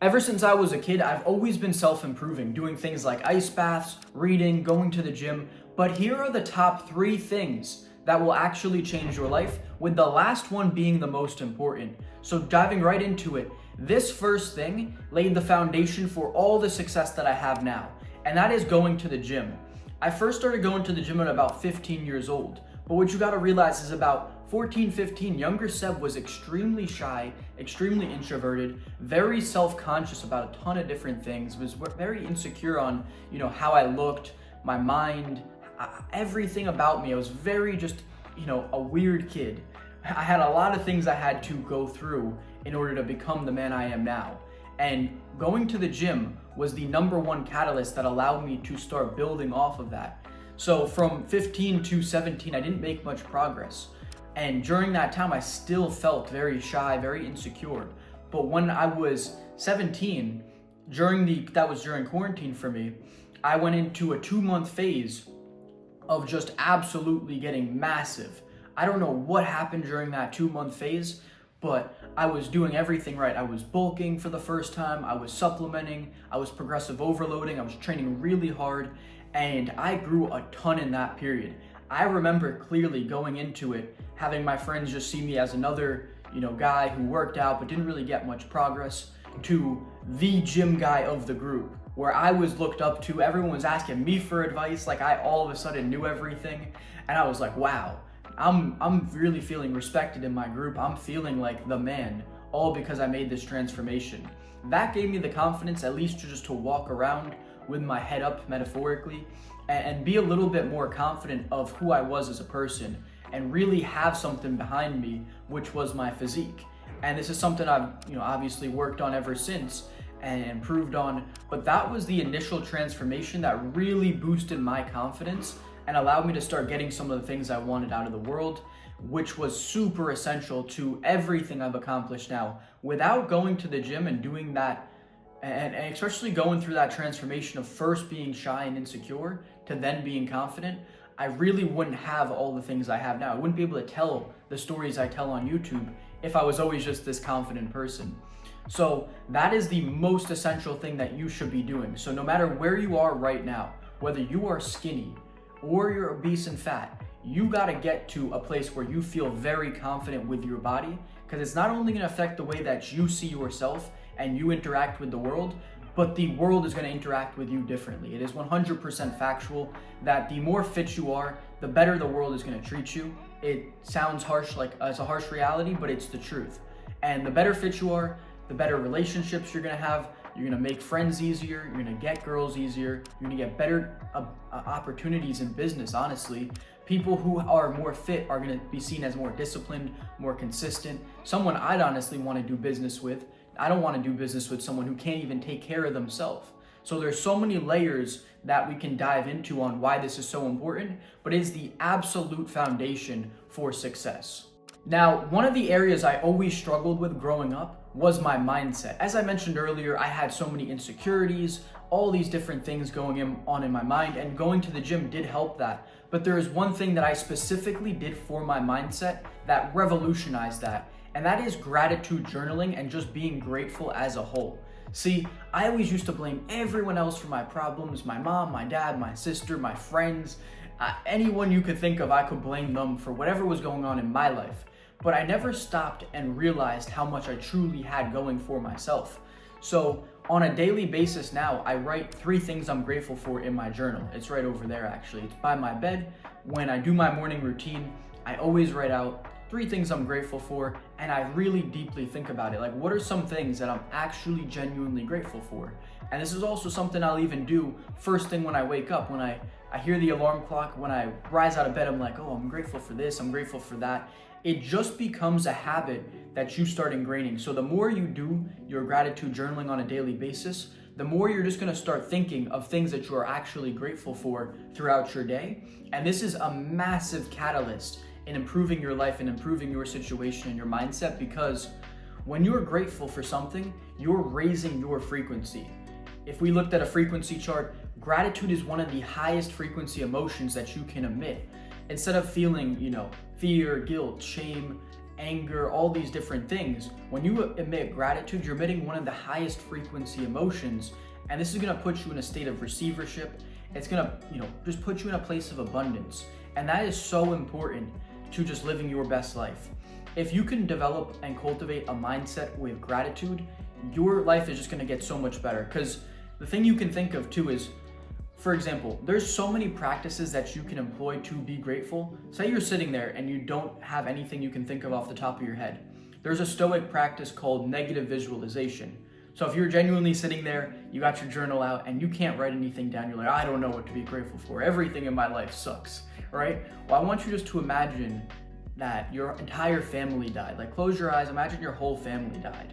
Ever since I was a kid, I've always been self-improving, doing things like ice baths, reading, going to the gym. But here are the top 3 things that will actually change your life, with the last one being the most important. So diving right into it, this first thing laid the foundation for all the success that I have now, and that is going to the gym. I first started going to the gym at about 15 years old, but what you gotta realize is about 14, 15, younger Seb was extremely shy, extremely introverted, very self-conscious about a ton of different things, was very insecure on, how I looked, my mind, everything about me. I was very just, a weird kid. I had a lot of things I had to go through in order to become the man I am now. And going to the gym was the number one catalyst that allowed me to start building off of that. So from 15 to 17, I didn't make much progress. And during that time, I still felt very shy, very insecure. But when I was 17, that was during quarantine for me, I went into a 2-month phase of just absolutely getting massive. I don't know what happened during that 2-month phase, but I was doing everything right. I was bulking for the first time, I was supplementing, I was progressive overloading, I was training really hard, and I grew a ton in that period. I remember clearly going into it, having my friends just see me as another, guy who worked out but didn't really get much progress, to the gym guy of the group, where I was looked up to. Everyone was asking me for advice, like I all of a sudden knew everything. And I was like, wow, I'm really feeling respected in my group. I'm feeling like the man, all because I made this transformation. That gave me the confidence, at least to walk around with my head up, metaphorically, and be a little bit more confident of who I was as a person, and really have something behind me, which was my physique. And this is something I've obviously worked on ever since and improved on, but that was the initial transformation that really boosted my confidence and allowed me to start getting some of the things I wanted out of the world, which was super essential to everything I've accomplished now. Without going to the gym and doing that, and especially going through that transformation of first being shy and insecure to then being confident, I really wouldn't have all the things I have now. I wouldn't be able to tell the stories I tell on YouTube if I was always just this confident person. So that is the most essential thing that you should be doing. So no matter where you are right now, whether you are skinny or you're obese and fat, you gotta get to a place where you feel very confident with your body, because it's not only gonna affect the way that you see yourself and you interact with the world, but the world is going to interact with you differently. It is 100% factual that the more fit you are, the better the world is going to treat you. It sounds harsh, like it's a harsh reality, but it's the truth. And the better fit you are, the better relationships you're going to have. You're going to make friends easier. You're going to get girls easier. You're going to get better opportunities in business, honestly. People who are more fit are going to be seen as more disciplined, more consistent. Someone I'd honestly want to do business with. I don't want to do business with someone who can't even take care of themselves. So there's so many layers that we can dive into on why this is so important, but it's the absolute foundation for success. Now, one of the areas I always struggled with growing up was my mindset. As I mentioned earlier, I had so many insecurities, all these different things going on in my mind, and going to the gym did help that. But there is one thing that I specifically did for my mindset that revolutionized that, and that is gratitude journaling and just being grateful as a whole. See, I always used to blame everyone else for my problems, my mom, my dad, my sister, my friends, anyone you could think of. I could blame them for whatever was going on in my life. But I never stopped and realized how much I truly had going for myself. So on a daily basis now, I write 3 things I'm grateful for in my journal. It's right over there, actually. It's by my bed. When I do my morning routine, I always write out 3 things I'm grateful for, and I really deeply think about it. Like, what are some things that I'm actually genuinely grateful for? And this is also something I'll even do first thing when I wake up. When I hear the alarm clock, when I rise out of bed, I'm like, oh, I'm grateful for this, I'm grateful for that. It just becomes a habit that you start ingraining. So the more you do your gratitude journaling on a daily basis, the more you're just gonna start thinking of things that you are actually grateful for throughout your day. And this is a massive catalyst in improving your life and improving your situation and your mindset, because when you're grateful for something, you're raising your frequency. If we looked at a frequency chart, gratitude is one of the highest frequency emotions that you can emit. Instead of feeling, fear, guilt, shame, anger, all these different things. When you emit gratitude, you're emitting one of the highest frequency emotions, and this is gonna put you in a state of receivership. It's gonna, just put you in a place of abundance. And that is so important to just living your best life. If you can develop and cultivate a mindset with gratitude, your life is just gonna get so much better. Because the thing you can think of too is, for example, there's so many practices that you can employ to be grateful. Say you're sitting there and you don't have anything you can think of off the top of your head. There's a Stoic practice called negative visualization. So if you're genuinely sitting there, you got your journal out and you can't write anything down, you're like, I don't know what to be grateful for. Everything in my life sucks, right? Well, I want you just to imagine that your entire family died. Like, close your eyes, imagine your whole family died.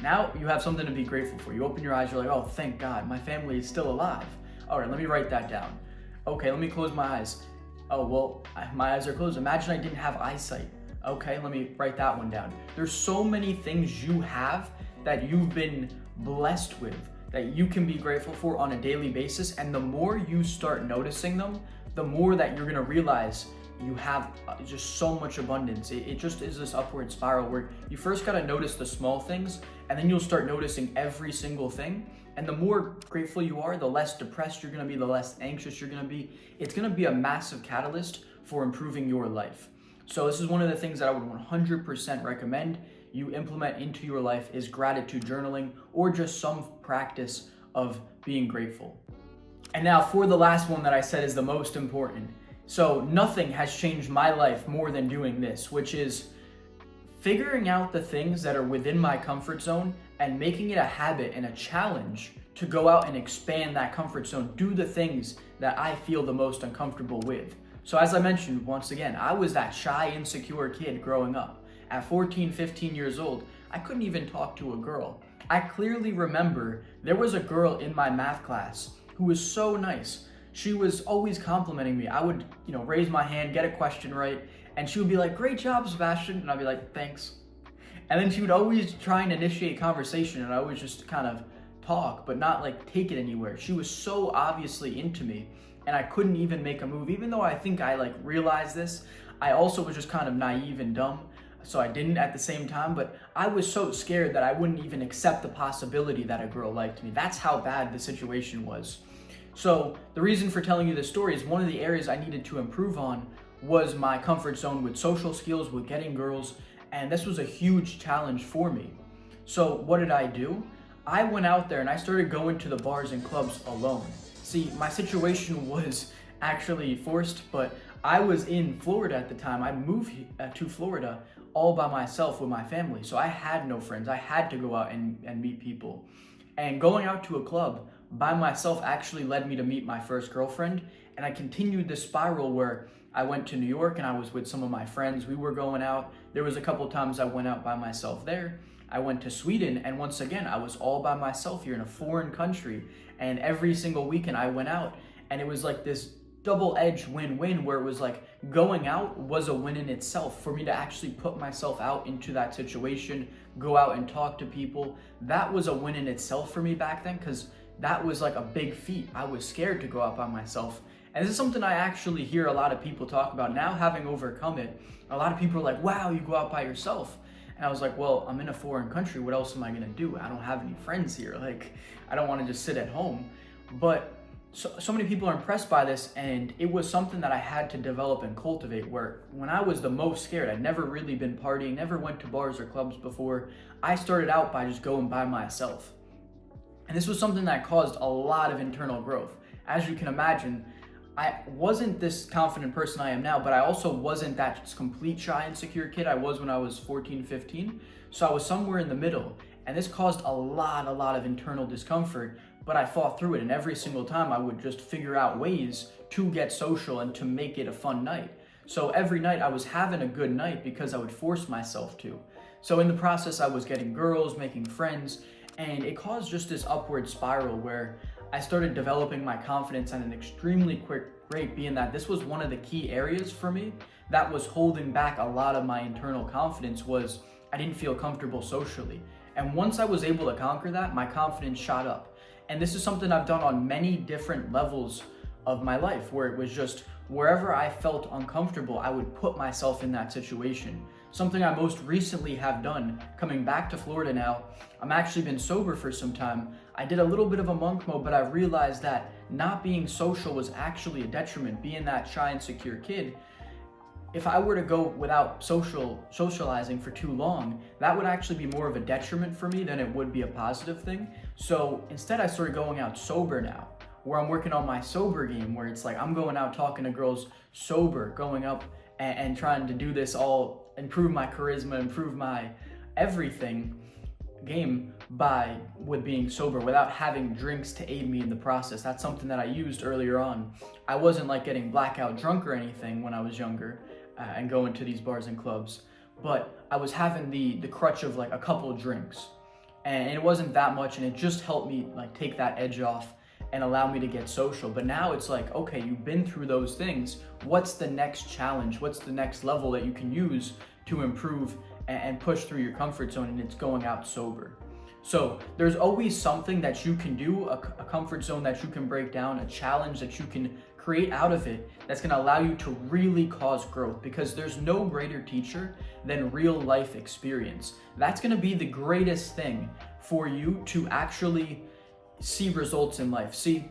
Now you have something to be grateful for. You open your eyes, you're like, oh, thank God, my family is still alive. All right, let me write that down. Okay, let me close my eyes. Oh, well, my eyes are closed. Imagine I didn't have eyesight. Okay, let me write that one down. There's so many things you have that you've been blessed with that you can be grateful for on a daily basis. And the more you start noticing them, the more that you're gonna realize you have just so much abundance. It just is this upward spiral where you first gotta notice the small things, and then you'll start noticing every single thing. And the more grateful you are, the less depressed you're gonna be, the less anxious you're gonna be. It's gonna be a massive catalyst for improving your life. So this is one of the things that I would 100% recommend you implement into your life is gratitude journaling, or just some practice of being grateful. And now for the last one that I said is the most important. So nothing has changed my life more than doing this, which is figuring out the things that are within my comfort zone and making it a habit and a challenge to go out and expand that comfort zone, do the things that I feel the most uncomfortable with. So as I mentioned, once again, I was that shy, insecure kid growing up. At 14, 15 years old, I couldn't even talk to a girl. I clearly remember there was a girl in my math class who was so nice. She was always complimenting me. I would, raise my hand, get a question right, and she would be like, great job, Sebastian. And I'd be like, thanks. And then she would always try and initiate conversation, and I would just kind of talk, but not like take it anywhere. She was so obviously into me, and I couldn't even make a move. Even though I think I realized this, I also was just kind of naive and dumb. So I didn't at the same time, but I was so scared that I wouldn't even accept the possibility that a girl liked me. That's how bad the situation was. So the reason for telling you this story is one of the areas I needed to improve on was my comfort zone with social skills, with getting girls, and this was a huge challenge for me. So what did I do? I went out there and I started going to the bars and clubs alone. See, my situation was actually forced, but I was in Florida at the time. I moved to Florida all by myself with my family. So I had no friends. I had to go out and meet people. And going out to a club by myself actually led me to meet my first girlfriend. And I continued this spiral where I went to New York and I was with some of my friends. We were going out. There was a couple times I went out by myself there. I went to Sweden, and once again, I was all by myself here in a foreign country. And every single weekend I went out, and it was like this double-edged win-win where it was like going out was a win in itself. For me to actually put myself out into that situation, go out and talk to people, that was a win in itself for me back then, because that was like a big feat. I was scared to go out by myself. And this is something I actually hear a lot of people talk about now, having overcome it. A lot of people are like, wow, you go out by yourself. And I was like, well, I'm in a foreign country. What else am I gonna do? I don't have any friends here. Like, I don't wanna just sit at home. But so many people are impressed by this, and it was something that I had to develop and cultivate, where when I was the most scared, I'd never really been partying, never went to bars or clubs before. I started out by just going by myself. And this was something that caused a lot of internal growth. As you can imagine, I wasn't this confident person I am now, but I also wasn't that complete shy, insecure kid I was when I was 14, 15. So I was somewhere in the middle, and this caused a lot of internal discomfort, but I fought through it, and every single time I would just figure out ways to get social and to make it a fun night. So every night I was having a good night because I would force myself to. So in the process, I was getting girls, making friends, and it caused just this upward spiral where I started developing my confidence at an extremely quick rate, being that this was one of the key areas for me that was holding back a lot of my internal confidence. Was I didn't feel comfortable socially. And once I was able to conquer that, my confidence shot up. And this is something I've done on many different levels of my life, where it was just wherever I felt uncomfortable, I would put myself in that situation. Something I most recently have done, coming back to Florida now, I'm actually been sober for some time. I did a little bit of a monk mode, but I realized that not being social was actually a detriment. Being that shy and secure kid, if I were to go without socializing for too long, that would actually be more of a detriment for me than it would be a positive thing. So instead I started going out sober now, where I'm working on my sober game, where it's like I'm going out talking to girls sober, going up and trying to do this all, improve my charisma, improve my everything game with being sober without having drinks to aid me in the process. That's something that I used earlier on. I wasn't like getting blackout drunk or anything when I was younger and going to these bars and clubs, but I was having the crutch of like a couple of drinks, and it wasn't that much, and it just helped me like take that edge off and allow me to get social. But now it's like, okay, you've been through those things. What's the next challenge? What's the next level that you can use to improve and push through your comfort zone? And it's going out sober. So there's always something that you can do, a comfort zone that you can break down, a challenge that you can create out of it that's going to allow you to really cause growth, because there's no greater teacher than real life experience. That's going to be the greatest thing for you to actually see results in life. See,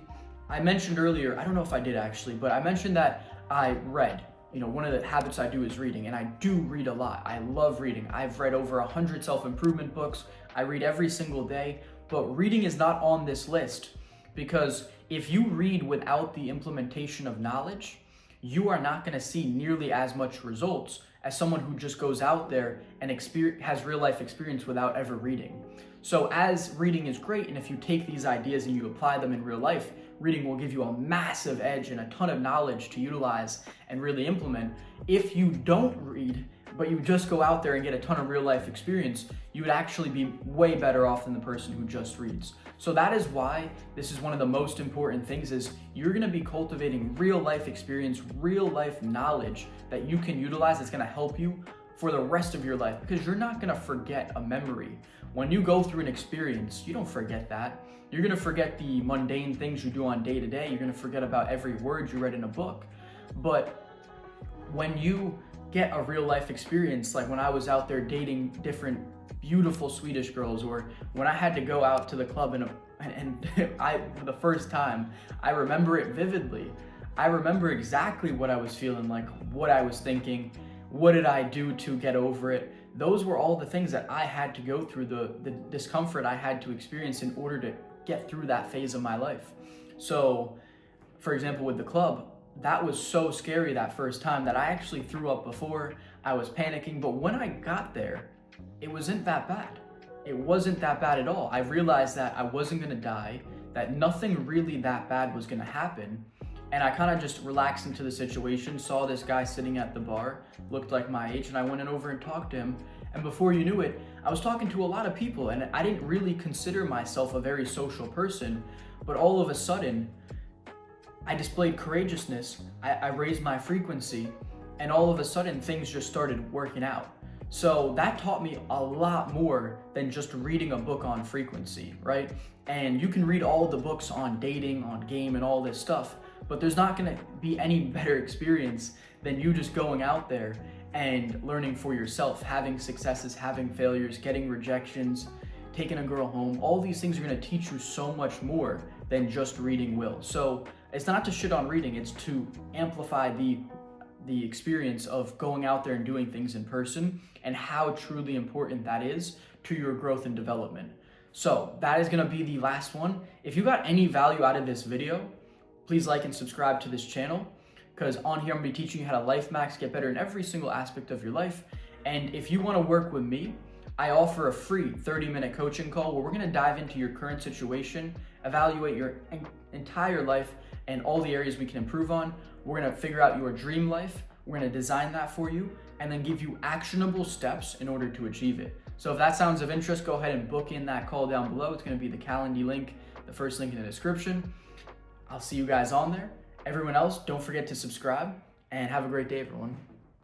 I mentioned earlier, I don't know if I did actually, but I mentioned that I read. You know, one of the habits I do is reading, and I do read a lot. I love reading. I've read over 100 self-improvement books. I read every single day, but reading is not on this list, because if you read without the implementation of knowledge, you are not going to see nearly as much results as someone who just goes out there and has real life experience without ever reading. So as reading is great, and if you take these ideas and you apply them in real life, reading will give you a massive edge and a ton of knowledge to utilize and really implement. If you don't read, but you just go out there and get a ton of real life experience, you would actually be way better off than the person who just reads. So that is why this is one of the most important things, is you're gonna be cultivating real life experience, real life knowledge that you can utilize that's gonna help you for the rest of your life, because you're not gonna forget a memory. When you go through an experience, you don't forget that. You're gonna forget the mundane things you do on day to day. You're gonna forget about every word you read in a book. But when you get a real life experience, like when I was out there dating different beautiful Swedish girls, or when I had to go out to the club and I for the first time, I remember it vividly. I remember exactly what I was feeling like, what I was thinking, what did I do to get over it. Those were all the things that I had to go through, the discomfort I had to experience in order to get through that phase of my life. So, for example, with the club, that was so scary that first time that I actually threw up before. I was panicking, but when I got there, it wasn't that bad. It wasn't that bad at all. I realized that I wasn't gonna die, that nothing really that bad was gonna happen. And I kind of just relaxed into the situation, saw this guy sitting at the bar, looked like my age, and I went in over and talked to him. And before you knew it, I was talking to a lot of people, and I didn't really consider myself a very social person, but all of a sudden, I displayed courageousness, I raised my frequency, and all of a sudden things just started working out. So that taught me a lot more than just reading a book on frequency, right? And you can read all the books on dating, on game, and all this stuff, but there's not gonna be any better experience than you just going out there and learning for yourself, having successes, having failures, getting rejections, taking a girl home. All these things are gonna teach you so much more than just reading will. So it's not to shit on reading, it's to amplify the experience of going out there and doing things in person, and how truly important that is to your growth and development. So that is gonna be the last one. If you got any value out of this video, please like and subscribe to this channel, because on here I'm gonna be teaching you how to life max, get better in every single aspect of your life. And if you wanna work with me, I offer a free 30-minute coaching call where we're gonna dive into your current situation, evaluate your entire life and all the areas we can improve on. We're gonna figure out your dream life, we're gonna design that for you, and then give you actionable steps in order to achieve it. So if that sounds of interest, go ahead and book in that call down below. It's gonna be the Calendly link, the first link in the description. I'll see you guys on there. Everyone else, don't forget to subscribe, and have a great day, everyone.